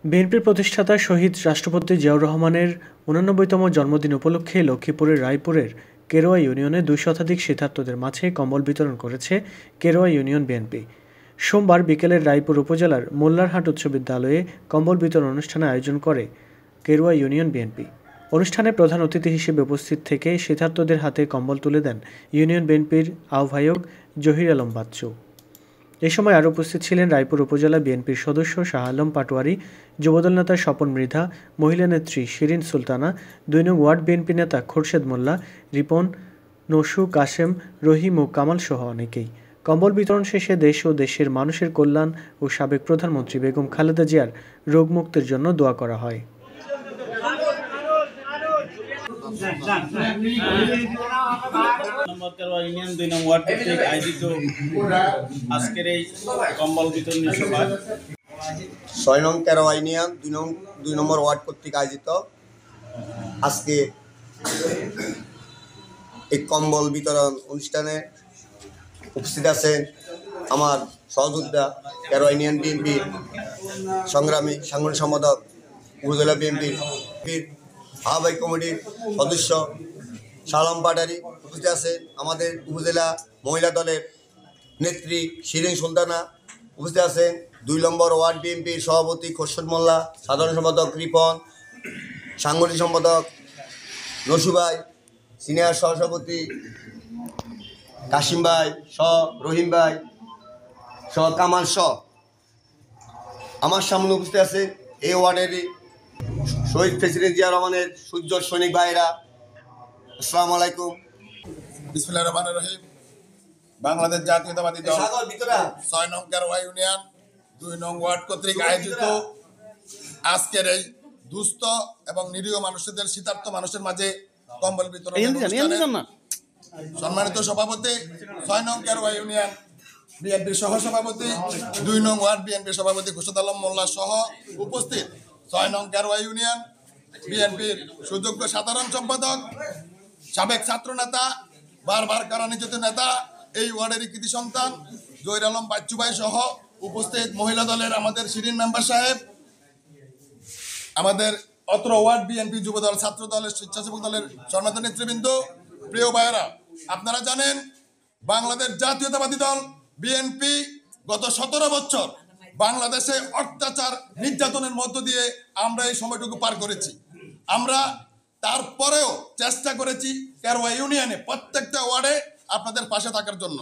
বিএনপির প্রতিষ্ঠাতা শহীদ রাষ্ট্রপতি জিয়াউর রহমানের ৮৯তম জন্মদিন উপলক্ষে লক্ষ্মীপুরের রায়পুরের কেরোয়া ইউনিয়নে ২ শতাধিক শীতার্তদের মাঝে কম্বল বিতরণ করেছে কেরোয়া ইউনিয়ন বিএনপি। সোমবার বিকেলে রায়পুর উপজেলার মোল্লারহাট উচ্চ বিদ্যালয়ে কম্বল বিতরণ অনুষ্ঠানের আয়োজন করে কেরোয়া ইউনিয়ন বিএনপি। অনুষ্ঠানে প্রধান অতিথি হিসেবে উপস্থিত থেকে শীতার্তদের হাতে কম্বল তুলে দেন ইউনিয়ন বিএনপির আহ্বায়ক জহির আলম বাচ্চু। এ সময় আরও উপস্থিত ছিলেন রায়পুর উপজেলা বিএনপির সদস্য শাহ আলম পাটোয়ারি, যুবদল নেতা স্বপন মৃধা, মহিলা নেত্রী শিরিন সুলতানা, ২ নং ওয়ার্ড বিএনপি নেতা খোরশেদ মোল্লা, রিপন, নসু, কাশেম, রহিম ও কামাল সহ অনেকেই। কম্বল বিতরণ শেষে দেশ ও দেশের মানুষের কল্যাণ ও সাবেক প্রধানমন্ত্রী বেগম খালেদা জিয়ার রোগমুক্তির জন্য দোয়া করা হয়। নম্বর 13 ইউনিয়ন 2 নং ওয়ার্ড কর্তৃক আয়োজিত আজকের এই কম্বল বিতরণী সভা 6 নং 13 ইউনিয়ন 2 নম্বর ওয়ার্ড কর্তৃক আয়োজিত আজকে এই কম্বল বিতরণ অনুষ্ঠানে উপস্থিত আছেন আমার সহযোদ্ধা 13 ইউনিয়ন বিএনপির সংগ্রামী সাংগঠনিক সম্পাদক, উপজেলা বিএনপির আহ্বায়ক কমিটির সদস্য শাহ আলম পাটোয়ারি, উপস্থিত আছেন আমাদের উপজেলা মহিলা দলের নেত্রী শিরিন সুলতানা, উপস্থিত আছেন 2 নম্বর ওয়ার্ড বিএনপির সভাপতি খোরশেদ মোল্লা, সাধারণ সম্পাদক রিপন, সাংগঠনিক সম্পাদক নসু ভাই, সিনিয়র সহসভাপতি কাশিম ভাই, রহিম ভাই, কামাল আমার সামনে উপস্থিত আছে এই ওয়ার্ডেরই শহীদ প্রেসিডেন্ট জিয়া রহমানের সূর্যর সৈনিক ভাইরা। আসসালামু আলাইকুম। বিসমিল্লাহির রহমানির রহিম। বাংলাদেশ জাতীয়তাবাদী দল 6 নং 13 ইউনিয়ন 2 নং ওয়ার্ড কর্তৃক আয়োজিত আজকের এই দুস্থ এবং নিরীহ মানুষদের শীতার্ত মানুষের মাঝে কম্বল বিতরণ সম্মানিত সভাপতি 6 নং 13 ইউনিয়ন বিএনপির সহসভাপতি, 2 নং ওয়ার্ড বিএনপির সভাপতি খোরশেদ আলম মোল্লা সহ উপস্থিত 6 নং 13 ইউনিয়ন বিএনপির সুযোগ্য সাধারণ সম্পাদক, সাবেক ছাত্র নেতা, বারবার কারা নির্যাতিত নেতা, এই ওয়ার্ডেরই কৃতি সন্তান জহির আলম বাচ্চু ভাই সহ উপস্থিত মহিলা দলের আমাদের শিরিন মেম্বার সাহেব, আমাদের অত্র ওয়ার্ড বিএনপি যুবদল, ছাত্র দলের, স্বেচ্ছাসেবক দলের সম্মানিত নেতৃবৃন্দ, প্রিয় ভাইয়েরা, আপনারা জানেন বাংলাদেশ জাতীয়তাবাদী দল বিএনপি গত 17 বছর বাংলাদেশে অত্যাচার নির্যাতনের মধ্য দিয়ে আমরা এই সময়টুকু পার করেছি। আমরা তারপরেও চেষ্টা করেছি 13 ইউনিয়নে প্রত্যেকটা ওয়ার্ডে আপনাদের পাশে থাকার জন্য।